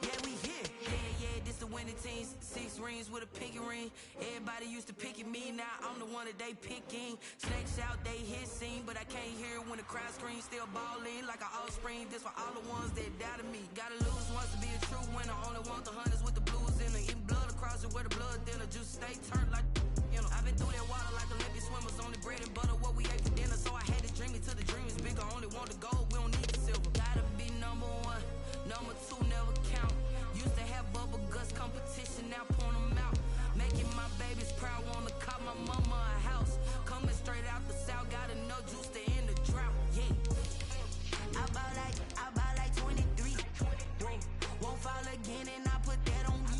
Yeah, we here. Yeah, this the winning teams. 6 rings with a pinky ring. Everybody used to pick at me, now I'm the one that they picking. Snakes out, they hit scene, but I can't hear it when the crowd screams. Still balling like an offspring. This for all the ones that doubted me. Gotta lose once to be a true winner. Only want the hunters with the blues in it. Eating blood across it where the blood thinner. Just stay turned like, you know. I've been through that water like Olympic swimmers. Only bread and butter, what we ate for dinner. So I had to dream it till the dream is bigger. Only want the gold, we don't need the silver. Gotta be number 1, number 2 never count. Used to have bubble guts competition, now point them out. Making my babies proud, wanna cop my mama a house. Coming straight out the south, got enough juice to end the drought. Yeah, I buy like 23. Won't fall again, and I put that on me.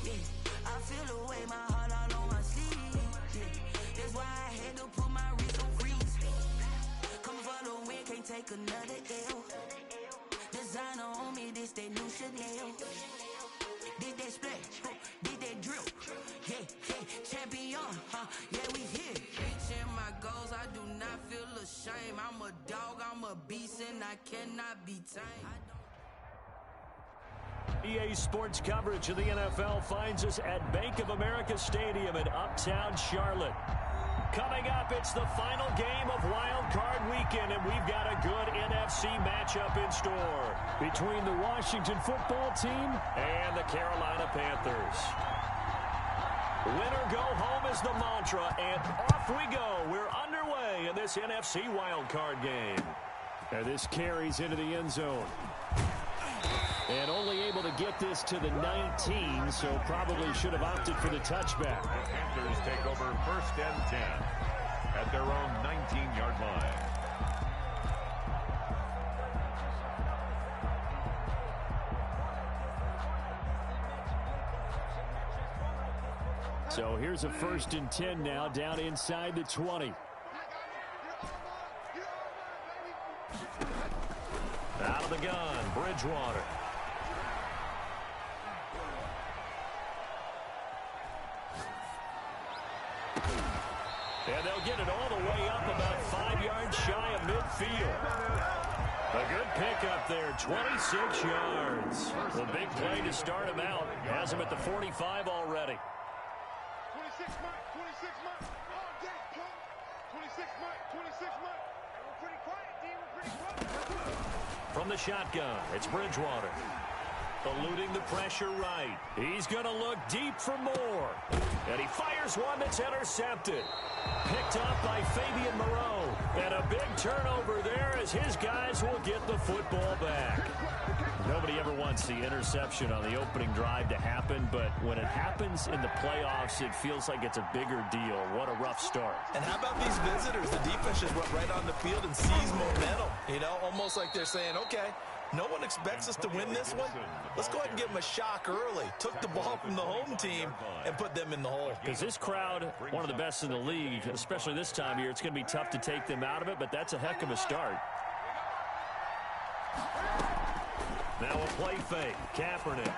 Yeah, I feel the way, my heart all on my sleeve. Yeah, that's why I had to put my wrist on freeze. Coming for the win, can't take another L. Designer on me, this that new Chanel. Did that splash, did that drill. Yeah, champion, yeah, we here. Reaching my goals, I do not feel ashamed. I'm a dog, I'm a beast, and I cannot be tamed. EA Sports coverage of the NFL finds us at Bank of America Stadium in Uptown Charlotte. Coming up, it's the final game of Wild Card Weekend, and we've got a good NFC matchup in store between the Washington football team and the Carolina Panthers. Winner go home is the mantra, and off we go. We're underway in this NFC Wild Card game. And this carries into the end zone. And only able to get this to the 19, so probably should have opted for the touchback. The Panthers take over 1st and 10 at their own 19-yard line. So here's a 1st and 10 now, down inside the 20. Out of the gun, Bridgewater. And they'll get it all the way up about 5 yards shy of midfield. A good pickup there, 26 yards. The big play to start him out. Has him at the 45 already. 26 Mike, 26 Mike. All day, 26 Mike, 26 Mike. We're pretty quiet, D. We're pretty quiet. From the shotgun, it's Bridgewater. Eluding the pressure right. He's going to look deep for more. And he fires one that's intercepted. Picked up by Fabian Moreau. And a big turnover there as his guys will get the football back. Nobody ever wants the interception on the opening drive to happen, but when it happens in the playoffs, it feels like it's a bigger deal. What a rough start. And how about these visitors? The defense just went right on the field and seized momentum. You know, almost like they're saying, okay, no one expects us to win this one. Let's go ahead and give them a shock early. Took the ball from the home team and put them in the hole. Because this crowd, one of the best in the league, especially this time of year, it's going to be tough to take them out of it, but that's a heck of a start. Now a play fake. Kaepernick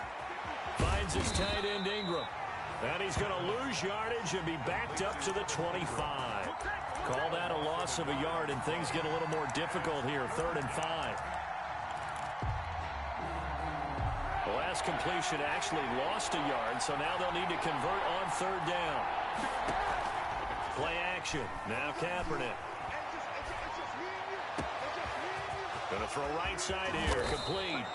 finds his tight end Ingram. And he's going to lose yardage and be backed up to the 25. Call that a loss of a yard, and things get a little more difficult here. 3rd and 5. The last completion actually lost a yard, so now they'll need to convert on 3rd down. Play action. Now Kaepernick. Going to throw right side here. Complete.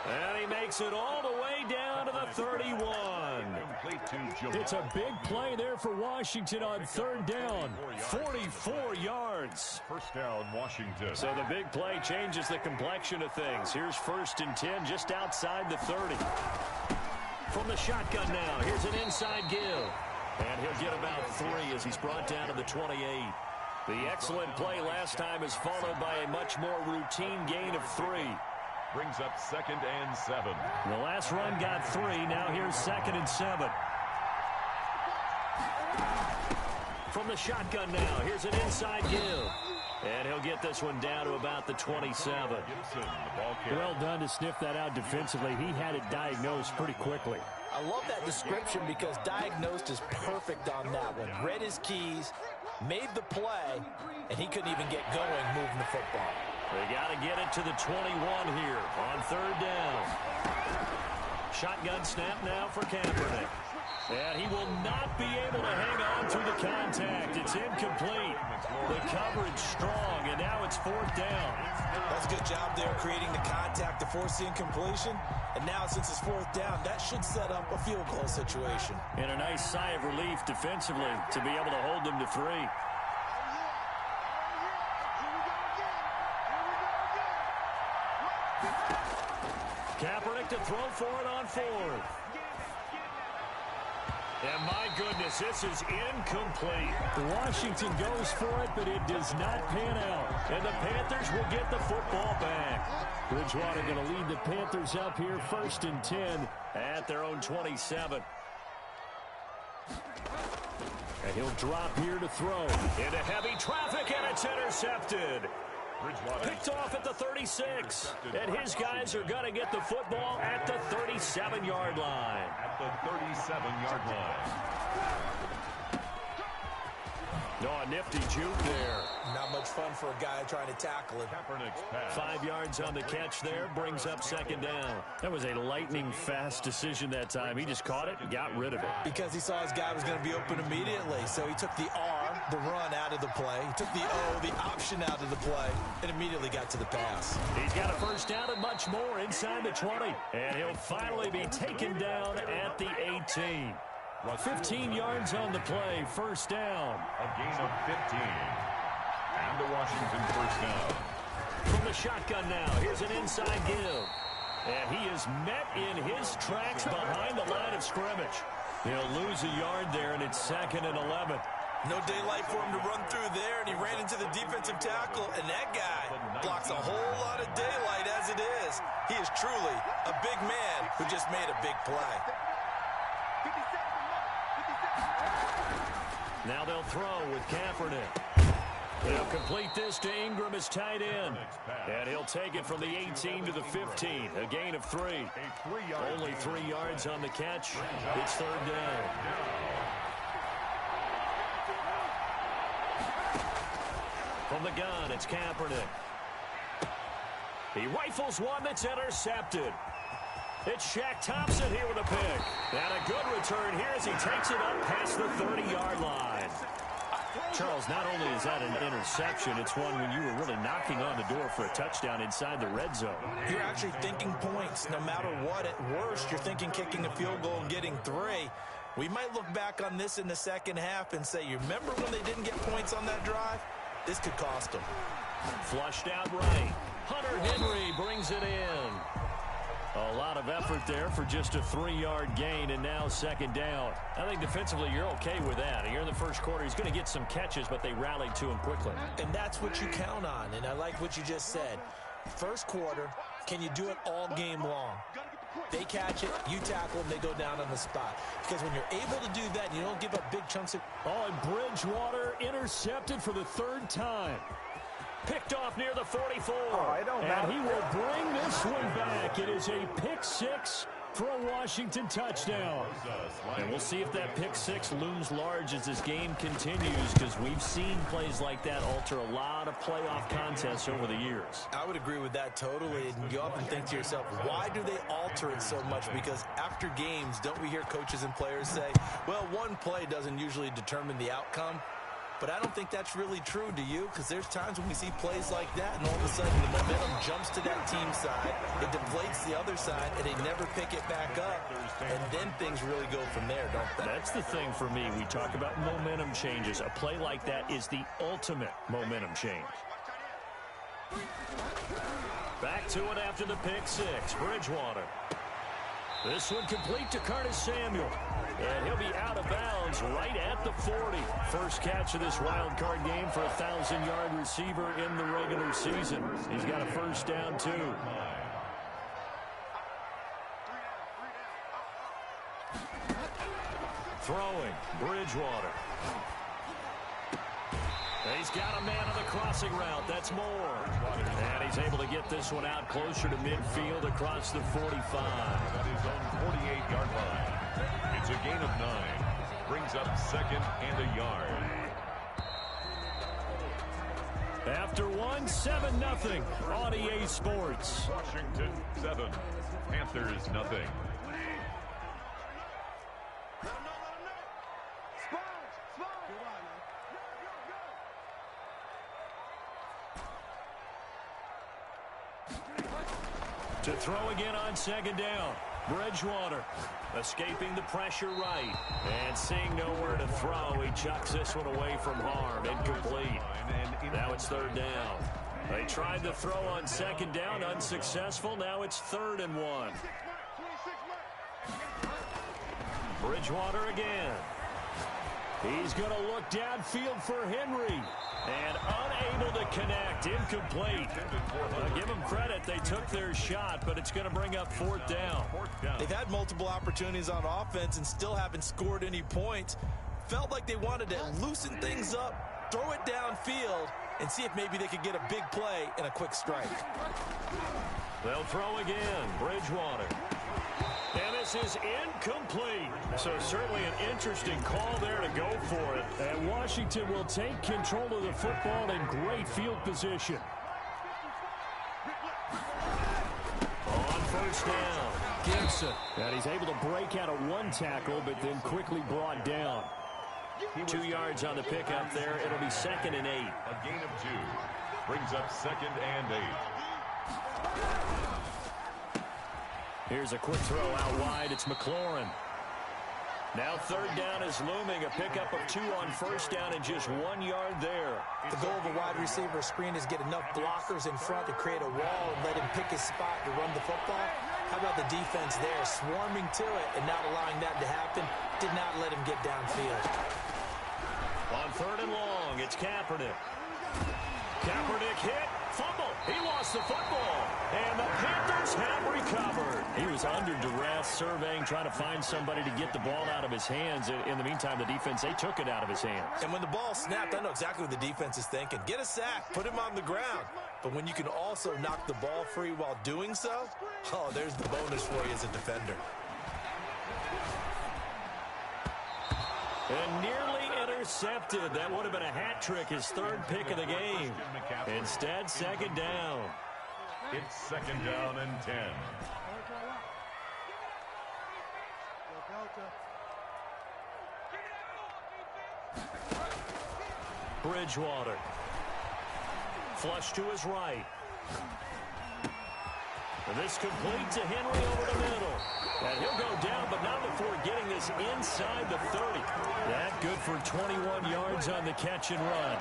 And he makes it all the way down to the 31. It's a big play there for Washington on 3rd down. 44 yards. 1st down, Washington. So the big play changes the complexion of things. Here's 1st and 10 just outside the 30. From the shotgun now, here's an inside give. And he'll get about 3 as he's brought down to the 28. The excellent play last time is followed by a much more routine gain of 3. Brings up 2nd and 7. The last run got 3. Now here's 2nd and 7. From the shotgun now, here's an inside give. And he'll get this one down to about the 27. Well done to sniff that out defensively. He had it diagnosed pretty quickly. I love that description because diagnosed is perfect on that one. Read his keys, made the play, and he couldn't even get going moving the football. They got to get it to the 21 here on 3rd down. Shotgun snap now for Kaepernick. And he will not be able to hang on through the contact. It's incomplete. The coverage strong, and now it's 4th down. That's a good job there creating the contact to force the incompletion. And now since it's 4th down, that should set up a field goal situation. And a nice sigh of relief defensively to be able to hold them to 3. Kaepernick to throw for it on 4th. And my goodness, this is incomplete. Washington goes for it, but it does not pan out. And the Panthers will get the football back. Bridgewater going to lead the Panthers up here 1st and 10 at their own 27. And he'll drop here to throw. Into heavy traffic, and it's intercepted. Picked off at the 36. And his guys are going to get the football at the 37-yard line. At the 37-yard line. No, a nifty juke there. Not much fun for a guy trying to tackle it. 5 yards on the catch there, brings up 2nd down. That was a lightning-fast decision that time. He just caught it and got rid of it. Because he saw his guy was going to be open immediately. So he took the R, the run, out of the play. He took the O, the option, out of the play, and immediately got to the pass. He's got a 1st down and much more inside the 20. And he'll finally be taken down at the 18. 15 yards on the play, 1st down. A gain of 15. And the Washington 1st down. From the shotgun now, here's an inside give. And he is met in his tracks behind the line of scrimmage. He'll lose a yard there, and it's 2nd and 11. No daylight for him to run through there, and he ran into the defensive tackle, and that guy blocks a whole lot of daylight as it is. He is truly a big man who just made a big play. Now they'll throw with Kaepernick. They'll complete this to Ingram as tight end. And he'll take it from the 18 to the 15. A gain of 3. Only 3 yards on the catch. It's 3rd down. From the gun, it's Kaepernick. He rifles one that's intercepted. It's Shaq Thompson here with a pick. And a good return here as he takes it up past the 30-yard line. Charles, not only is that an interception, it's one when you were really knocking on the door for a touchdown inside the red zone. You're actually thinking points. No matter what, at worst, you're thinking kicking a field goal and getting 3. We might look back on this in the second half and say, you remember when they didn't get points on that drive? This could cost them. Flushed out right. Hunter Henry brings it in. A lot of effort there for just a 3-yard gain, and now 2nd down. I think defensively you're okay with that. Here in the 1st quarter, he's going to get some catches, but they rallied to him quickly. And that's what you count on, and I like what you just said. 1st quarter, can you do it all game long? They catch it, you tackle them, they go down on the spot. Because when you're able to do that, you don't give up big chunks of... Oh, and Bridgewater intercepted for the 3rd time. Picked off near the 44. And he will bring this one back. It is a pick 6 for a Washington touchdown. And we'll see if that pick 6 looms large as this game continues, because we've seen plays like that alter a lot of playoff contests over the years. I would agree with that totally. And you often think to yourself, why do they alter it so much? Because after games, don't we hear coaches and players say, well, one play doesn't usually determine the outcome? But I don't think that's really true, do you? Because there's times when we see plays like that, and all of a sudden the momentum jumps to that team side, it deflates the other side, and they never pick it back up. And then things really go from there, don't they? That's the thing for me. We talk about momentum changes. A play like that is the ultimate momentum change. Back to it after the pick 6. Bridgewater. This one complete to Curtis Samuel. And he'll be out of bounds right at the 40. First catch of this wild card game for a 1,000-yard receiver in the regular season. He's got a 1st down, too. Throwing, Bridgewater. He's got a man on the crossing route. That's Moore. And he's able to get this one out closer to midfield across the 45. At his own 48-yard line. It's a gain of 9. Brings up 2nd and a yard. After one, 7-0 on EA Sports. Washington 7, Panthers nothing. To throw again on second down. Bridgewater escaping the pressure right. And seeing nowhere to throw, he chucks this one away from harm. Incomplete. Now it's third down. They tried to throw on second down, unsuccessful. Now it's 3rd and 1. Bridgewater again. He's going to look downfield for Henry. And unable to connect. Incomplete. Give them credit. They took their shot, but it's going to bring up 4th down. They've had multiple opportunities on offense and still haven't scored any points. Felt like they wanted to loosen things up, throw it downfield, and see if maybe they could get a big play and a quick strike. They'll throw again. Bridgewater. And this is incomplete. So certainly an interesting call there to go for it. And Washington will take control of the football in great field position. On first down, Gibson. And he's able to break out of one tackle, but then quickly brought down. 2 yards on the pickup there. It'll be 2nd and 8. A gain of 2 brings up 2nd and 8. Here's a quick throw out wide. It's McLaurin. Now 3rd down is looming. A pickup of 2 on first down and just 1 yard there. The goal of a wide receiver screen is get enough blockers in front to create a wall and let him pick his spot to run the football. How about the defense there, swarming to it and not allowing that to happen? Did not let him get downfield. On 3rd and long, it's Kaepernick. Kaepernick hit. Fumble. He lost the football. And the Panthers have recovered. He was under duress, surveying, trying to find somebody to get the ball out of his hands. In the meantime, the defense, they took it out of his hands. And when the ball snapped, I know exactly what the defense is thinking. Get a sack. Put him on the ground. But when you can also knock the ball free while doing so, oh, there's the bonus for you as a defender. And nearly intercepted. That would have been a hat trick, his 3rd pick of the game. Instead, 2nd down. It's 2nd down and 10. Bridgewater. Flush to his right. And this complete to Henry over the middle. And he'll go down, but not before getting this inside the 30. That good for 21 yards on the catch and run.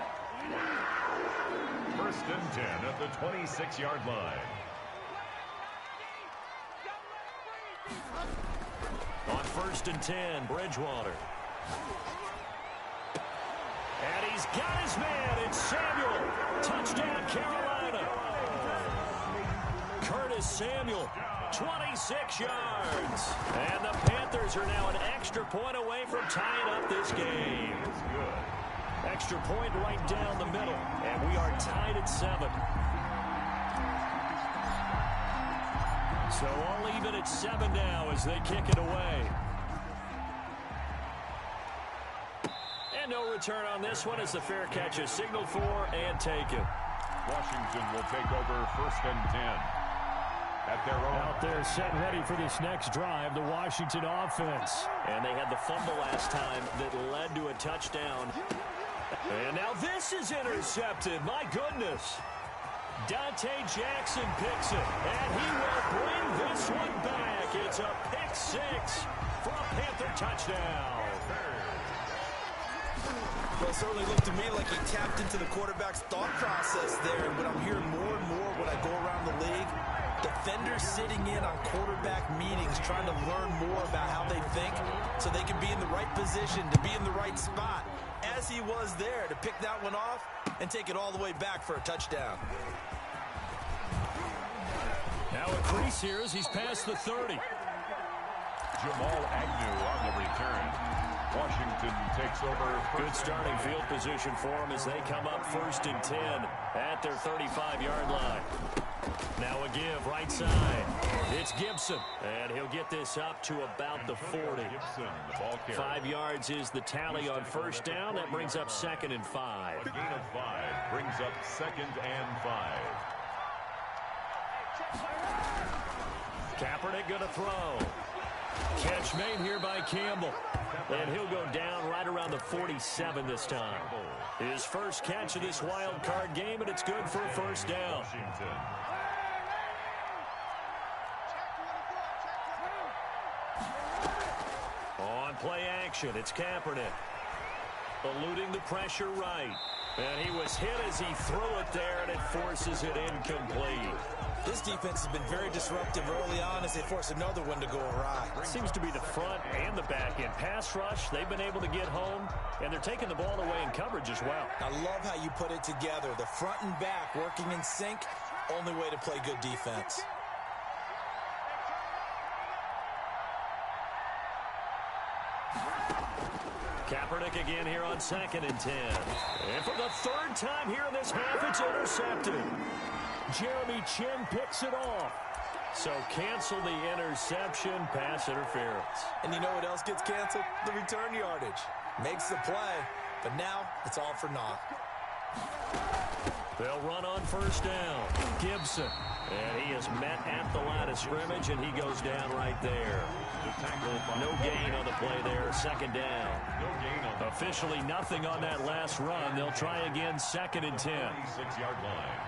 1st and 10 at the 26-yard line. On 1st and 10, Bridgewater. And he's got his man. It's Samuel. Touchdown, Carolina. Curtis Samuel, 26 yards. And the Panthers are now an extra point away from tying up this game. Extra point right down the middle. And we are tied at 7. So all even at 7 now as they kick it away. And no return on this one as the fair catch is signaled for and taken. Washington will take over 1st and 10. At their own. Out there set ready for this next drive, the Washington offense. And they had the fumble last time that led to a touchdown. And now this is intercepted. My goodness. Dante Jackson picks it, and he will bring this one back. It's a pick 6 for a Panther touchdown. Well, it certainly looked to me like he tapped into the quarterback's thought process there. And what I'm hearing more and more when I go around the league, defenders sitting in on quarterback meetings trying to learn more about how they think so they can be in the right position, to be in the right spot, as he was there to pick that one off and take it all the way back for a touchdown. Now a crease here as he's past the 30. Jamal Agnew on the return. Washington takes over. Good starting field position for them as they come up 1st and 10 at their 35-yard line. Now a give right side. It's Gibson, and he'll get this up to about the 40. 5 yards is the tally on first down. That brings up 2nd and 5. A gain of 5 Brings up 2nd and 5. Kaepernick going to throw. Catch made here by Campbell. And he'll go down right around the 47 this time. His first catch of this wild card game, and it's good for a first down. On play action, it's Kaepernick. Eluding the pressure right. And he was hit as he threw it there, and it forces it incomplete. This defense has been very disruptive early on as they force another one to go awry. It seems to be the front and the back end. Pass rush, they've been able to get home, and they're taking the ball away in coverage as well. I love how you put it together. The front and back working in sync, only way to play good defense. Kaepernick again here on 2nd and 10. And for the 3rd time here in this half, it's intercepted. Jeremy Chinn picks it off. So cancel the interception, pass interference. And you know what else gets canceled? The return yardage. Makes the play, but now it's all for naught. They'll run on 1st down. Gibson. And he is met at the line of scrimmage, and he goes down right there. No gain on the play there. 2nd down. Officially nothing on that last run. They'll try again 2nd and 10. 6-yard line.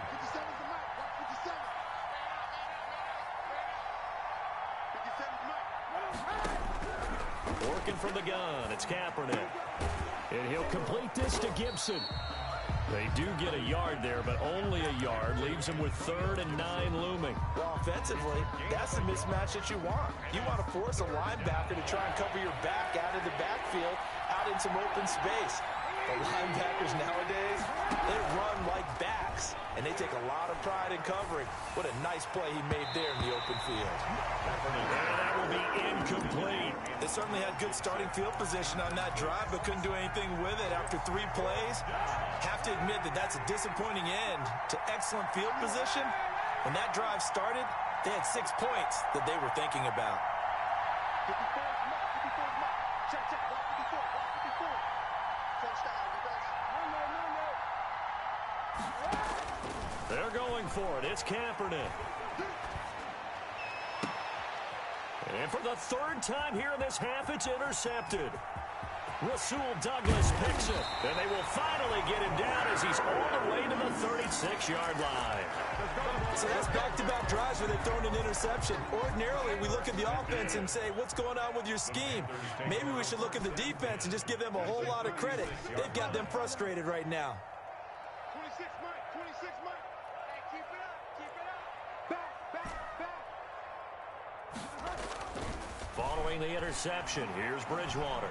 Working from the gun, it's Kaepernick. And he'll complete this to Gibson. They do get a yard there, but only a yard. Leaves them with 3rd and 9 looming. Well, offensively, that's the mismatch that you want. You want to force a linebacker to try and cover your back out of the backfield, out in some open space. The linebackers nowadays, they run like backs, and they take a lot of pride in covering. What a nice play he made there in the open field. And that will be incomplete. They certainly had good starting field position on that drive, but couldn't do anything with it after 3 plays. Have to admit that that's a disappointing end to excellent field position. When that drive started, they had 6 points that they were thinking about. They're going for it. It's Kaepernick. And for the 3rd time here in this half, it's intercepted. Rasul Douglas picks it. And they will finally get him down as he's all the way to the 36-yard line. So that's back-to-back drives where they've thrown an interception. Ordinarily, we look at the offense and say, what's going on with your scheme? Maybe we should look at the defense and just give them a whole lot of credit. They've got them frustrated right now. 26 Mike, 26 Mike. Hey, keep it up, keep it up. Back. Following the interception, here's Bridgewater.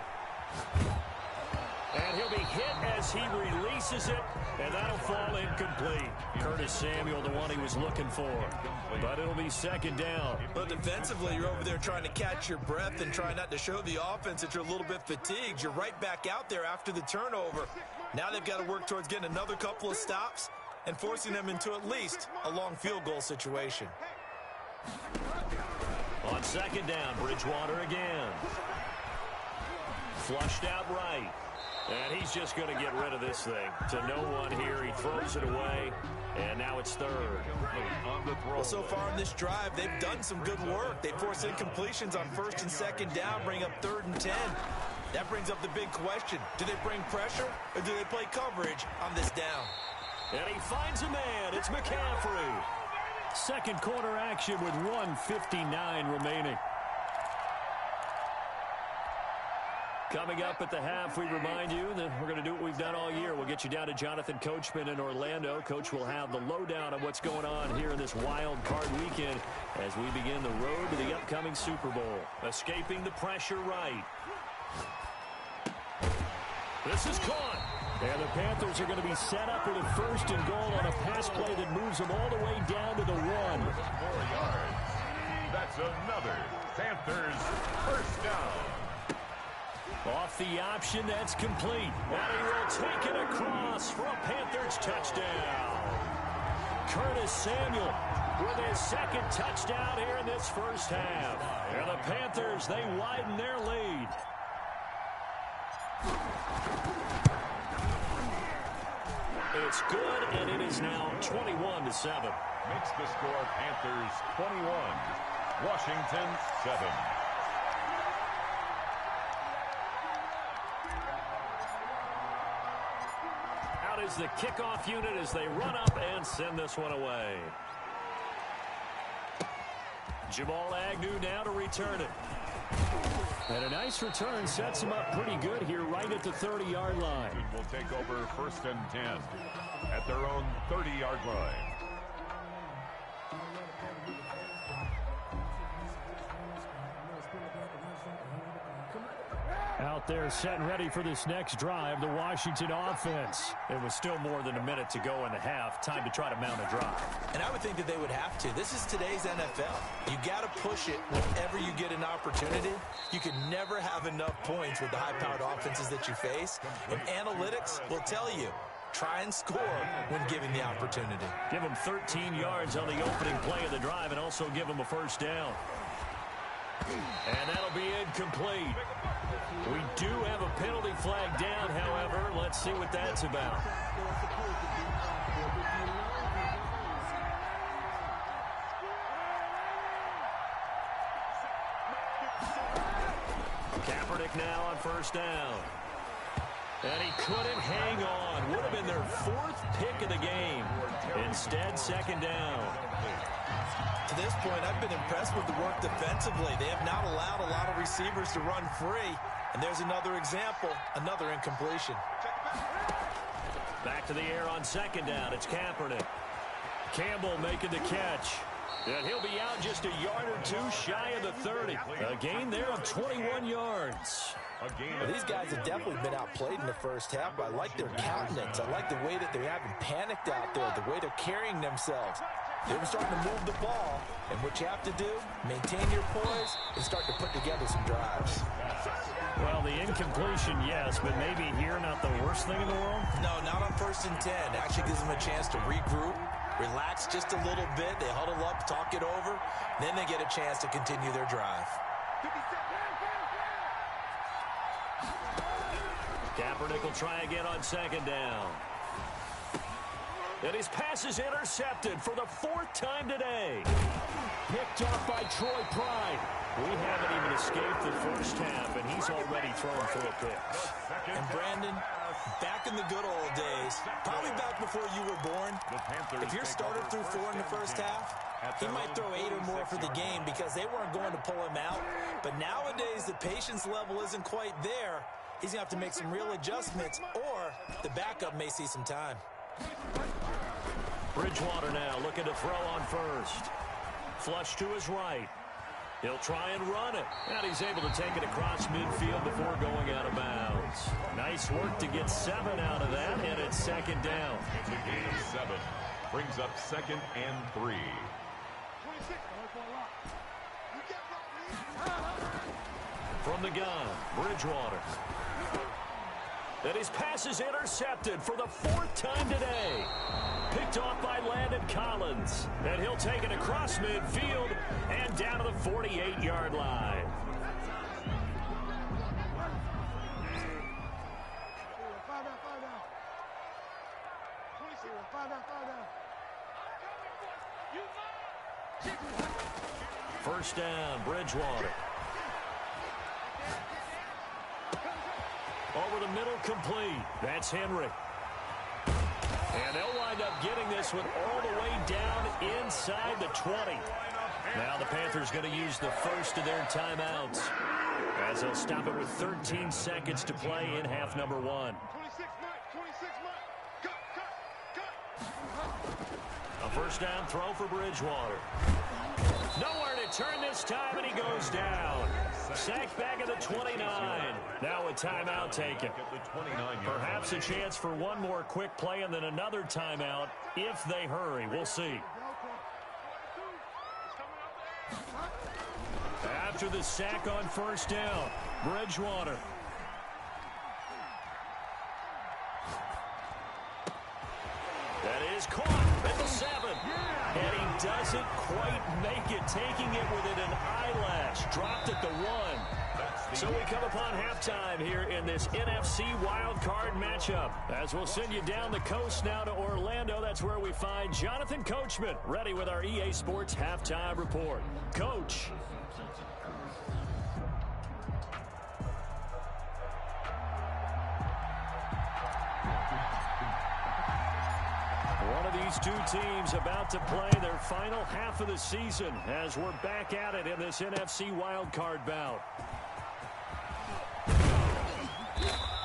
And he'll be hit as he releases it, and that'll fall incomplete. Curtis Samuel, the one he was looking for. But it'll be 2nd down. But defensively, you're over there trying to catch your breath and try not to show the offense that you're a little bit fatigued. You're right back out there after the turnover. Now they've got to work towards getting another couple of stops and forcing them into at least a long field goal situation. On 2nd down, Bridgewater again. Flushed out right. And he's just going to get rid of this thing. To no one here. He throws it away. And now it's 3rd. Well, so far in this drive, they've done some good work. They force incompletions on 1st and 2nd down, bring up 3rd and 10. That brings up the big question. Do they bring pressure or do they play coverage on this down? And he finds a man. It's McCaffrey. 2nd quarter action with 1:59 remaining. Coming up at the half, we remind you that we're going to do what we've done all year. We'll get you down to Jonathan Coachman in Orlando. Coach will have the lowdown on what's going on here in this wild card weekend as we begin the road to the upcoming Super Bowl. Escaping the pressure right. This is caught. And the Panthers are going to be set up with a 1st and goal on a pass play that moves them all the way down to the 1. 4 yards. That's another Panthers 1st down. Off the option, that's complete. And he will take it across for a Panthers touchdown. Curtis Samuel with his 2nd touchdown here in this first half. And the Panthers, they widen their It's good, and it is now 21-7. Makes the score Panthers 21, Washington 7. Out is the kickoff unit as they run up and send this one away. Jamal Agnew now to return it. And a nice return sets him up pretty good here right at the 30-yard line. Will take over 1st and 10 at their own 30-yard line. Out there set and ready for this next drive, the Washington offense. It was still more than a minute to go in the half. Time to try to mount a drive. And I would think that they would have to. This is today's NFL. You got to push it whenever you get an opportunity. You can never have enough points with the high-powered offenses that you face. And analytics will tell you, try and score when given the opportunity. Give them 13 yards on the opening play of the drive and also give them a first down. And that'll be incomplete. We do have a penalty flag down, however. Let's see what that's about. Kaepernick now on first down. And he couldn't hang on. Would have been their 4th pick of the game. Instead, second down. To this point, I've been impressed with the work defensively. They have not allowed a lot of receivers to run free. And there's another example, another incompletion. Back to the air on second down. It's Kaepernick. Campbell making the catch. And he'll be out just a yard or two shy of the 30. A gain there of 21 yards. Well, these guys have definitely been outplayed in the first half, but I like their countenance. I like the way that they haven't panicked out there, the way they're carrying themselves. They're starting to move the ball, and what you have to do, maintain your poise and start to put together some drives. Well, the incompletion, yes, but maybe here not the worst thing in the world? No, not on 1st and 10. It actually gives them a chance to regroup, relax just a little bit. They huddle up, talk it over, then they get a chance to continue their drive. Kaepernick will try again on second down. And his pass is intercepted for the 4th time today. Picked off by Troy Pride. We haven't even escaped the first half, and he's already thrown 4 picks. And Brandon, back in the good old days, probably back before you were born, if your starter threw 4 in the first half, he might throw 8 or more for the game because they weren't going to pull him out. But nowadays, the patience level isn't quite there. He's going to have to make some real adjustments, or the backup may see some time. Bridgewater now looking to throw on first. Flush to his right. He'll try and run it. And he's able to take it across midfield before going out of bounds. Nice work to get 7 out of that, and it's second down. It's a gain of 7. Brings up 2nd and 3. From the gun, Bridgewater. And his pass is intercepted for the 4th time today. Picked off by Landon Collins. And he'll take it across midfield and down to the 48-yard line. First down, Bridgewater. Over the middle, complete. That's Henry. And they'll wind up getting this one all the way down inside the 20. Now the Panthers going to use the first of their timeouts as they'll stop it with 13 seconds to play in half number 1. 26 Mike. Cut. A first down throw for Bridgewater. Nowhere to turn this time, and he goes down. Sacked back at the 29. Now a timeout taken. Perhaps a chance for one more quick play and then another timeout if they hurry. We'll see. After the sack on first down, Bridgewater. That is caught at the 7. Heading doesn't quite make it, taking it within an eyelash. Dropped at the 1. So we come upon halftime here in this NFC wildcard matchup. As we'll send you down the coast now to Orlando, that's where we find Jonathan Coachman ready with our EA Sports halftime report. Coach. One of these two teams about to play their final half of the season as we're back at it in this NFC wildcard bout.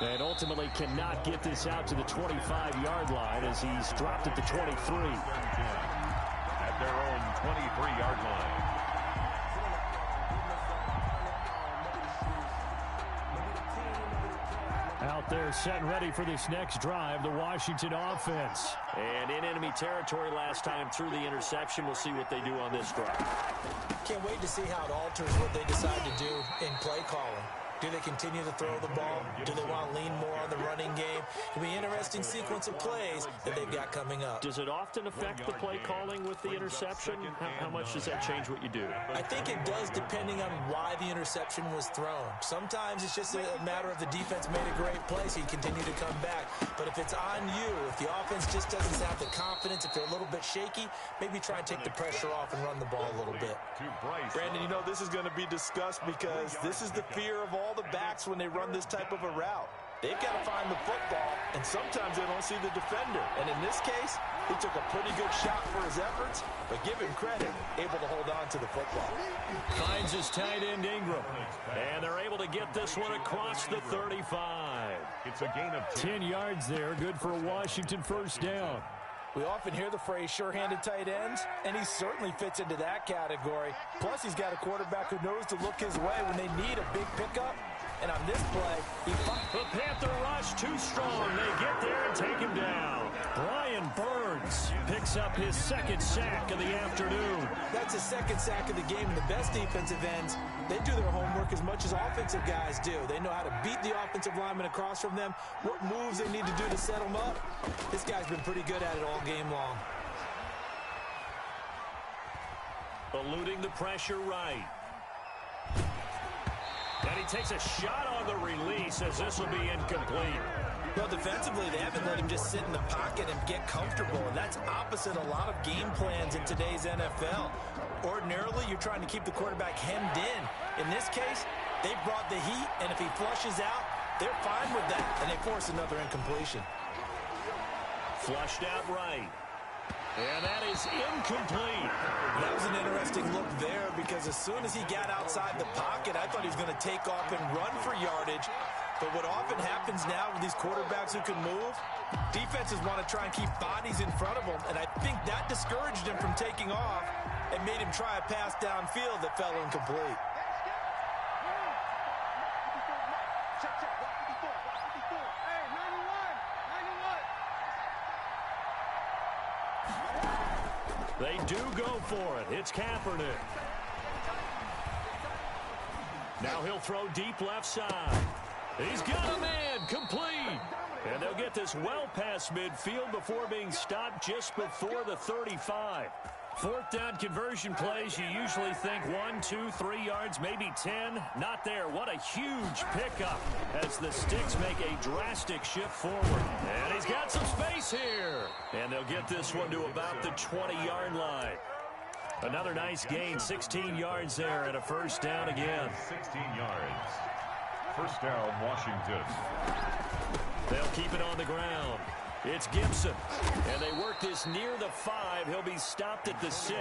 And ultimately cannot get this out to the 25-yard line as he's dropped at the 23. At their own 23-yard line. Out there set and ready for this next drive, the Washington offense. And in enemy territory last time through the interception. We'll see what they do on this drive. Can't wait to see how it alters what they decide to do in play calling. Do they continue to throw the ball? Do they want to lean more on the running game? It'll be an interesting sequence of plays that they've got coming up. Does it often affect the play calling with the interception? How much does that change what you do? I think it does depending on why the interception was thrown. Sometimes it's just a matter of the defense made a great play, so you continue to come back. But if it's on you, if the offense just doesn't have the confidence, if they're a little bit shaky, maybe try and take the pressure off and run the ball a little bit. Brandon, you know this is going to be discussed because this is the fear of all the backs when they run this type of a route. They've got to find the football, and sometimes they don't see the defender. And in this case, he took a pretty good shot for his efforts, but give him credit, able to hold on to the football. Finds his tight end Ingram, and they're able to get this one across the 35. It's a gain of 10 yards there, good for a Washington first down. We often hear the phrase sure-handed tight ends, and he certainly fits into that category. Plus, he's got a quarterback who knows to look his way when they need a big pickup. And on this play, the Panther rush too strong. They get there and take him down. Brian Burns picks up his second sack of the afternoon. That's his second sack of the game. And the best defensive ends, they do their homework as much as offensive guys do. They know how to beat the offensive lineman across from them, what moves they need to do to set them up. This guy's been pretty good at it all game long. Eluding the pressure right. And he takes a shot on the release as this will be incomplete. Well, defensively, they haven't let him just sit in the pocket and get comfortable, and that's opposite a lot of game plans in today's NFL. Ordinarily, you're trying to keep the quarterback hemmed in. In this case, they brought the heat, and if he flushes out, they're fine with that, and they force another incompletion. Flushed out right. And that is incomplete. That was an interesting look there because as soon as he got outside the pocket, I thought he was going to take off and run for yardage. But what often happens now with these quarterbacks who can move, defenses want to try and keep bodies in front of them. And I think that discouraged him from taking off and made him try a pass downfield that fell incomplete. They do go for it. It's Kaepernick. Now he'll throw deep left side. He's got a man, complete. And they'll get this well past midfield before being stopped just before the 35. Fourth down conversion plays, you usually think 1, 2, 3 yards, maybe 10. Not there. What a huge pickup as the Sticks make a drastic shift forward. And he's got some space here. And they'll get this one to about the 20-yard line. Another nice gain, 16 yards there and a first down again. 16 yards. First down, Washington. They'll keep it on the ground. It's Gibson, and they work this near the 5. He'll be stopped at the 6.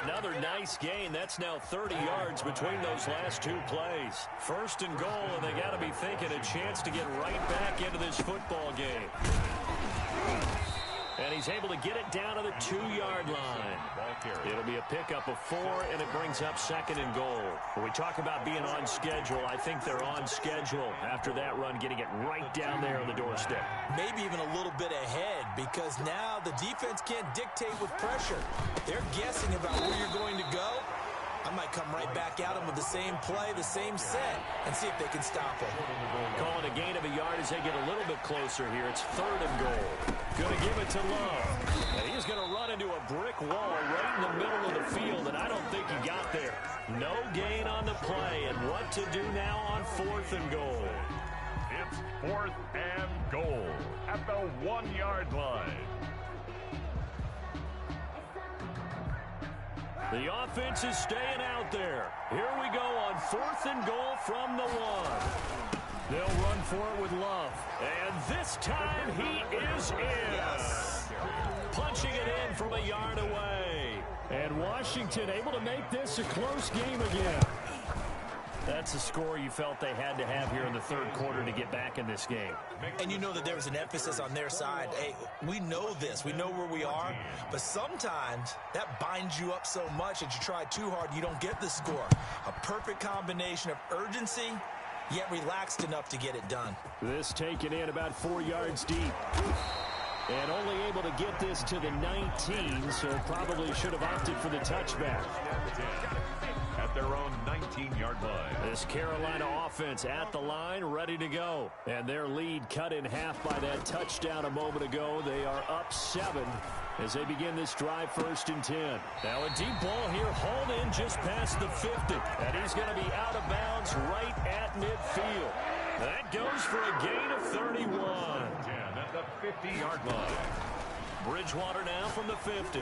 Another nice gain. That's now 30 yards between those last two plays. First and goal, and they got to be thinking a chance to get right back into this football game. And he's able to get it down to the 2-yard line. It'll be a pickup of 4, and it brings up second and goal. When we talk about being on schedule, I think they're on schedule after that run, getting it right down there on the doorstep. Maybe even a little bit ahead because now the defense can't dictate with pressure. They're guessing about where you're going to go. I might come right back at them with the same play, the same set, and see if they can stop them. Calling a gain of a yard as they get a little bit closer here. It's third and goal. Going to give it to Love. And he's going to run into a brick wall there. No gain on the play, and what to do now on 4th and goal. It's 4th and goal at the 1-yard line. The offense is staying out there. Here we go on 4th and goal from the 1. They'll run for it with Love. And this time he is in. Punching it in from a yard away. And Washington able to make this a close game again. That's a score you felt they had to have here in the 3rd quarter to get back in this game. And you know that there was an emphasis on their side. Hey, we know this. We know where we are. But sometimes that binds you up so much that you try too hard, you don't get the score. A perfect combination of urgency, yet relaxed enough to get it done. This taken in about 4 yards deep. And only able to get this to the 19, so probably should have opted for the touchback. At their own 19-yard line. This Carolina offense at the line, ready to go. And their lead cut in half by that touchdown a moment ago. They are up 7 as they begin this drive 1st and 10. Now a deep ball here, hauled in just past the 50. And he's going to be out of bounds right at midfield. That goes for a gain of 31. 10 at the 50-yard line. Bridgewater now from the 50.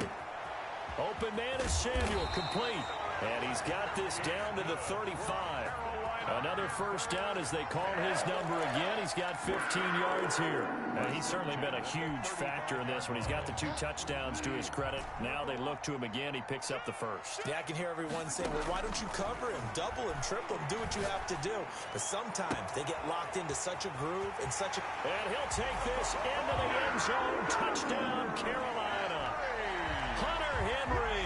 Open man is Samuel, complete. And he's got this down to the 35. Another first down as they call his number again. He's got 15 yards here. And he's certainly been a huge factor in this when he's got the 2 touchdowns to his credit. Now they look to him again. He picks up the first. Yeah, I can hear everyone saying, well, why don't you cover him, double him, triple him, do what you have to do. But sometimes they get locked into such a groove and such a... And he'll take this into the end zone. Touchdown, Carolina. Hunter Henry,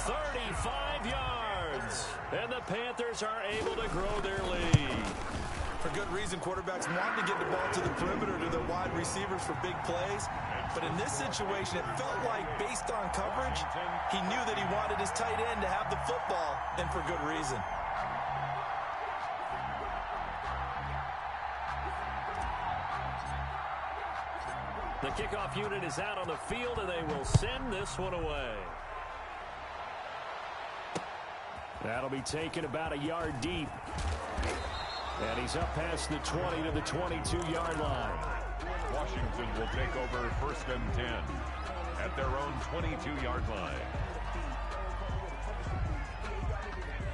35 yards. And the Panthers are able to grow their lead. For good reason, quarterbacks want to get the ball to the perimeter to their wide receivers for big plays. But in this situation, it felt like, based on coverage, he knew that he wanted his tight end to have the football, and for good reason. The kickoff unit is out on the field, and they will send this one away. That'll be taken about a yard deep. And he's up past the 20 to the 22-yard line. Washington will take over 1st and 10 at their own 22-yard line.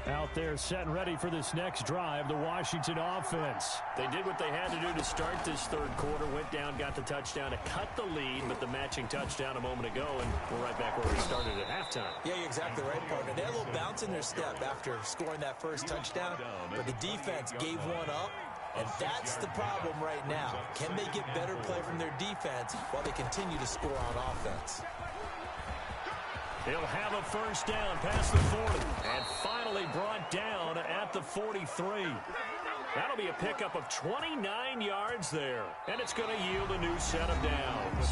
Out there set and ready for this next drive, the Washington offense. They did what they had to do to start this 3rd quarter, went down, got the touchdown to cut the lead, but the matching touchdown a moment ago, and we're right back where we started at halftime. Yeah, you're exactly right, partner. They had a little bounce in their step after scoring that first touchdown, but the defense gave one up, and that's the problem right now. Can they get better play from their defense while they continue to score on offense? He'll have a first down past the 40 and finally brought down at the 43. That'll be a pickup of 29 yards there, and it's going to yield a new set of downs.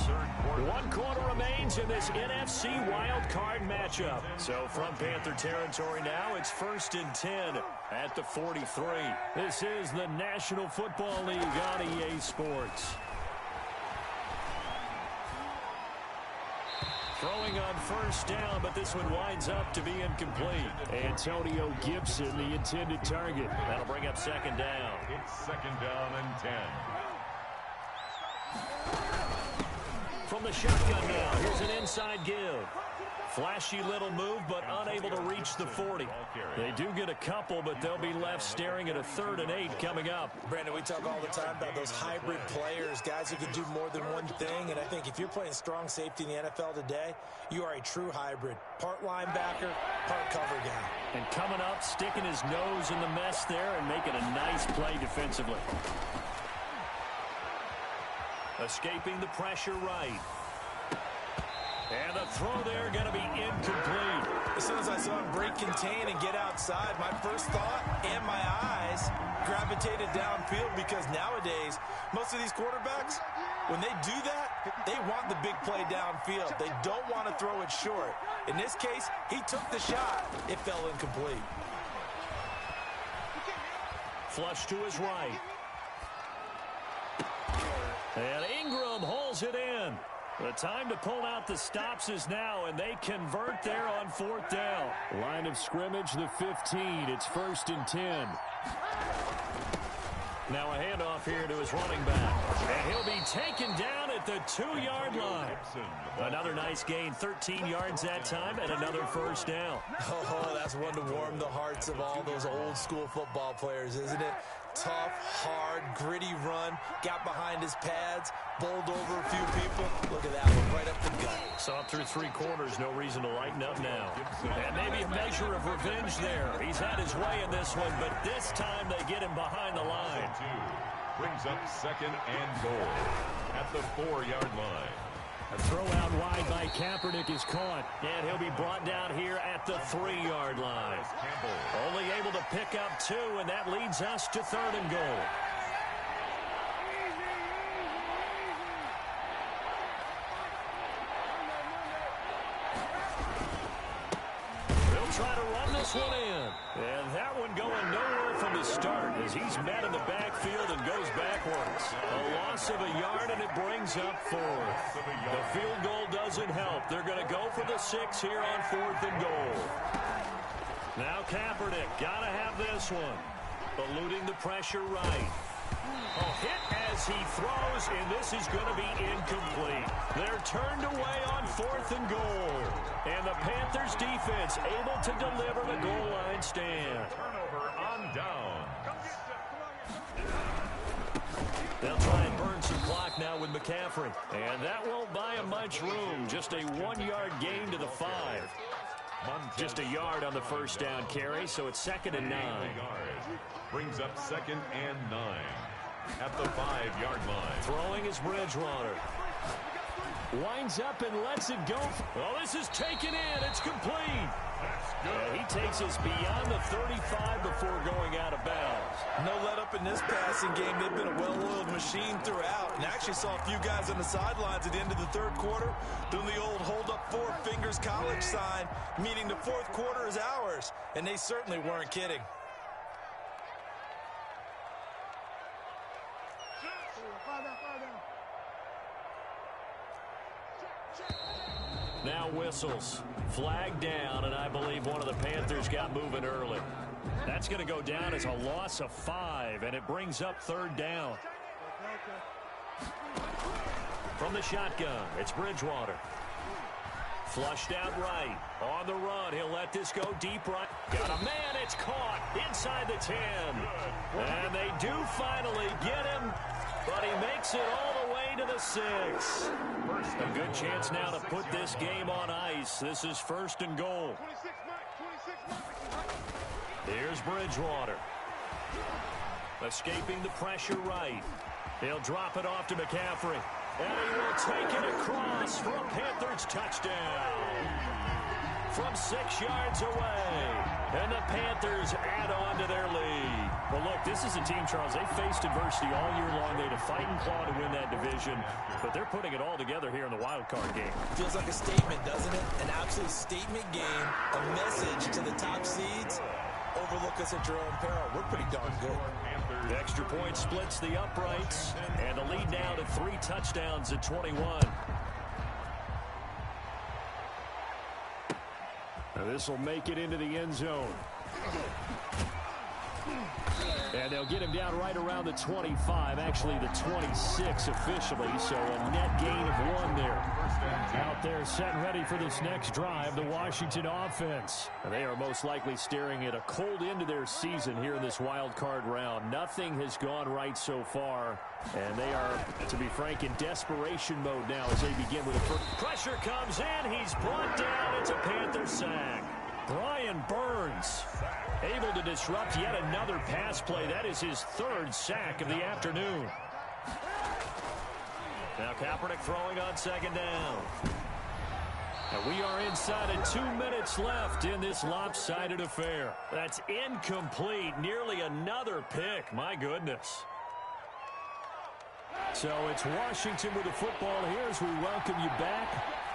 1 quarter remains in this NFC wild card matchup. So from Panther territory now, it's 1st and 10 at the 43. This is the National Football League on EA Sports. Throwing on first down, but this one winds up to be incomplete. Antonio Gibson, the intended target. That'll bring up 2nd down. It's 2nd down and 10. From the shotgun now, here's an inside give. Flashy little move, but unable to reach the 40. They do get a couple, but they'll be left staring at a 3rd and 8 coming up. Brandon, we talk all the time about those hybrid players, guys who can do more than one thing. And I think if you're playing strong safety in the NFL today, you are a true hybrid. Part linebacker, part cover guy. And coming up, sticking his nose in the mess there and making a nice play defensively. Escaping the pressure right. And the throw there going to be incomplete. As soon as I saw him break contain and get outside, my first thought and my eyes gravitated downfield, because nowadays, most of these quarterbacks, when they do that, they want the big play downfield. They don't want to throw it short. In this case, he took the shot. It fell incomplete. Flush to his right. And Ingram hauls it in. The time to pull out the stops is now, and they convert there on 4th down. Line of scrimmage, the 15. It's 1st and 10. Now a handoff here to his running back. And he'll be taken down at the 2-yard line. Another nice gain, 13 yards that time, and another 1st down. Oh, that's one to warm the hearts of all those old-school football players, isn't it? Tough, hard, gritty run, got behind his pads, bowled over a few people. Look at that one, right up the gut. Saw through 3 quarters, no reason to lighten up now. And maybe a measure of revenge there. He's had his way in this one, but this time they get him behind the line. Brings up 2nd and goal at the 4-yard line. A throw out wide by Kaepernick is caught. And he'll be brought down here at the 3-yard line. Only able to pick up 2, and that leads us to 3rd and goal. They'll try to run this one in. And that one going nowhere from the start as he's met in the backfield and goes backwards. A loss of a yard, and it brings up 4th. The field goal doesn't help. They're going to go for the 6 here on 4th and goal. Now Kaepernick, got to have this one. Eluding the pressure right. A hit as he throws, and this is going to be incomplete. They're turned away on 4th and goal. And the Panthers defense able to deliver the goal line stand. Turnover on down. They'll try and burn some clock now with McCaffrey. And that won't buy him much room. Just a 1-yard gain to the 5. Just a yard on the 1st down carry, so it's 2nd and 9. Brings up 2nd and 9 at the 5-yard line. Throwing is Bridgewater. Winds up and lets it go. Well, this is taken in. It's complete. Yeah, he takes us beyond the 35 before going out of bounds. No let up in this passing game. They've been a well-oiled machine throughout. And actually saw a few guys on the sidelines at the end of the 3rd quarter doing the old hold up 4 fingers college sign, meaning the 4th quarter is ours. And they certainly weren't kidding. Now whistles. Flag down, and I believe one of the Panthers got moving early. That's going to go down as a loss of 5, and it brings up 3rd down. From the shotgun, it's Bridgewater. Flushed out right. On the run, he'll let this go deep right. Got a man, it's caught inside the 10. And they do finally get him, but he makes it all the way to the 6. A good chance now to put this game on ice. This is 1st and goal. Here's Bridgewater. Escaping the pressure right. He'll drop it off to McCaffrey. And he will take it across for a Panthers touchdown. From 6 yards away. And the Panthers add on to their lead. Well, look, this is a team, Charles. They faced adversity all year long. They had to fight and claw to win that division. But they're putting it all together here in the wild card game. Feels like a statement, doesn't it? An absolute statement game. A message to the top seeds. Overlook us at your own peril. We're pretty darn good. The extra point splits the uprights. And the lead now to 3 touchdowns at 21. Now this will make it into the end zone. And they'll get him down right around the 25, actually the 26 officially, so a net gain of 1 there. Out there set and ready for this next drive, the Washington offense. And they are most likely staring at a cold end to their season here in this wild card round. Nothing has gone right so far, and they are, to be frank, in desperation mode now as they begin with a first. Pressure comes in, he's brought down, it's a Panther sack. Brian Burns able to disrupt yet another pass play. That is his 3rd sack of the afternoon. Now Kaepernick throwing on 2nd down. And we are inside of 2 minutes left in this lopsided affair. That's incomplete. Nearly another pick. My goodness. So it's Washington with the football here as we welcome you back.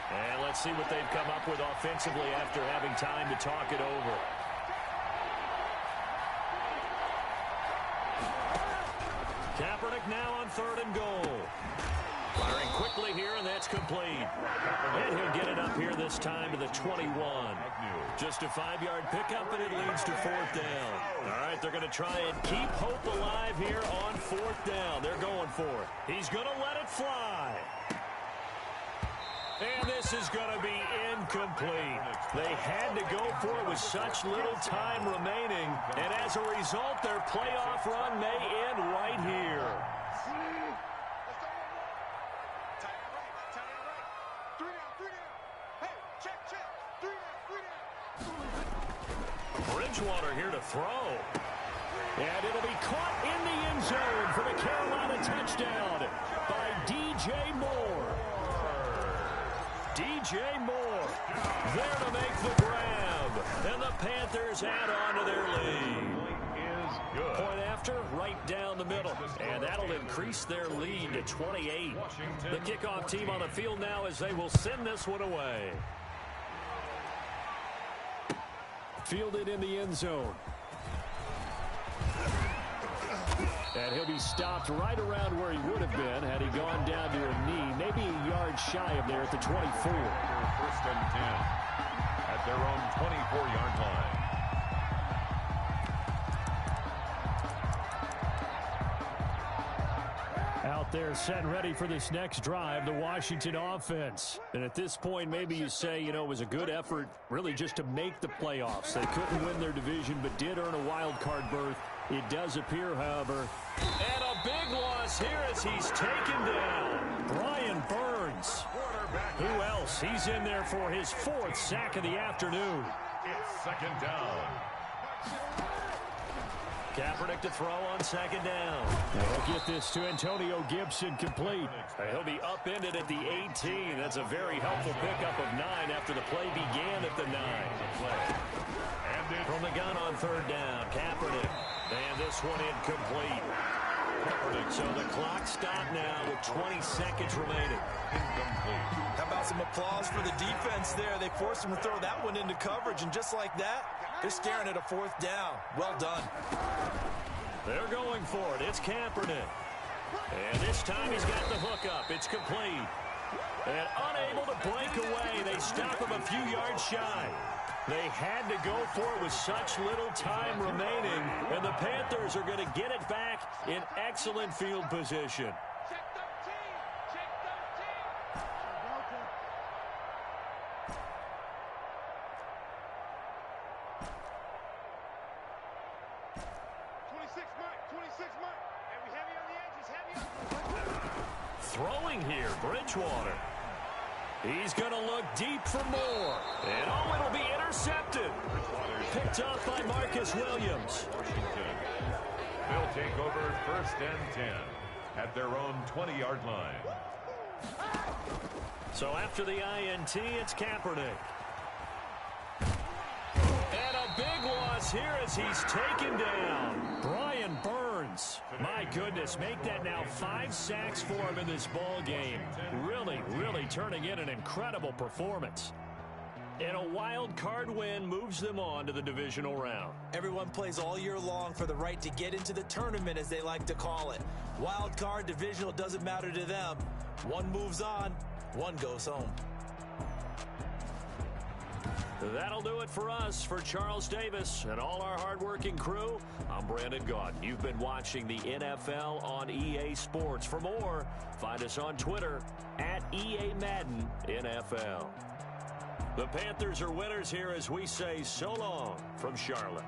And let's see what they've come up with offensively after having time to talk it over. Kaepernick now on 3rd and goal. Firing quickly here, and that's complete. And he'll get it up here this time to the 21. Just a 5-yard pickup, and it leads to 4th down. All right, they're going to try and keep hope alive here on 4th down. They're going for it. He's going to let it fly. And this is going to be incomplete. They had to go for it with such little time remaining. And as a result, their playoff run may end right here. Bridgewater here to throw. And it'll be caught in the end zone for the Carolina touchdown by DJ Moore. DJ Moore there to make the grab. And the Panthers add on to their lead. Point after, right down the middle. And that'll increase their lead to 28. The kickoff team on the field now as they will send this one away. Fielded in the end zone. And he'll be stopped right around where he would have been had he gone down to a knee, maybe a yard shy of there at the 24. First and 10 at their own 24-yard line. Out there set and ready for this next drive, the Washington offense. And at this point, maybe you say, you know, it was a good effort really just to make the playoffs. They couldn't win their division but did earn a wild card berth. It does appear, however. And a big loss here as he's taken down. Brian Burns. Who else? He's in there for his 4th sack of the afternoon. It's second down. Kaepernick to throw on 2nd down. They'll get this to Antonio Gibson complete. He'll be upended at the 18. That's a very helpful pickup of 9 after the play began at the 9. From the gun on 3rd down, Kaepernick. And this one incomplete. So the clock stopped now with 20 seconds remaining. Incomplete. How about some applause for the defense there? They forced him to throw that one into coverage, and just like that, they're staring at a 4th down. Well done. They're going for it. It's Kaepernick. And this time he's got the hook up. It's complete. And unable to break away, they stop him a few yards shy. They had to go for it with such little time remaining, and the Panthers are going to get it back in excellent field position. Check 13. Check 13. 26 Mike. 26 Mike. And we heavy on the edges. Heavy on. Throwing here, Bridgewater. He's going to look deep for more. And oh, it'll be intercepted. Picked up by Marcus Williams. Washington. They'll take over 1st and 10 at their own 20-yard line. So after the INT, it's Kaepernick. And a big loss here as he's taken down. Brian Burns. My goodness, make that now 5 sacks for him in this ball game. Really turning in an incredible performance. And a wild card win moves them on to the divisional round. Everyone plays all year long for the right to get into the tournament, as they like to call it. Wild card, divisional, doesn't matter to them. One moves on, one goes home. That'll do it for us. For Charles Davis and all our hardworking crew, I'm Brandon Gaudin. You've been watching the NFL on EA Sports. For more, find us on Twitter at EA Madden NFL. The Panthers are winners here as we say so long from Charlotte.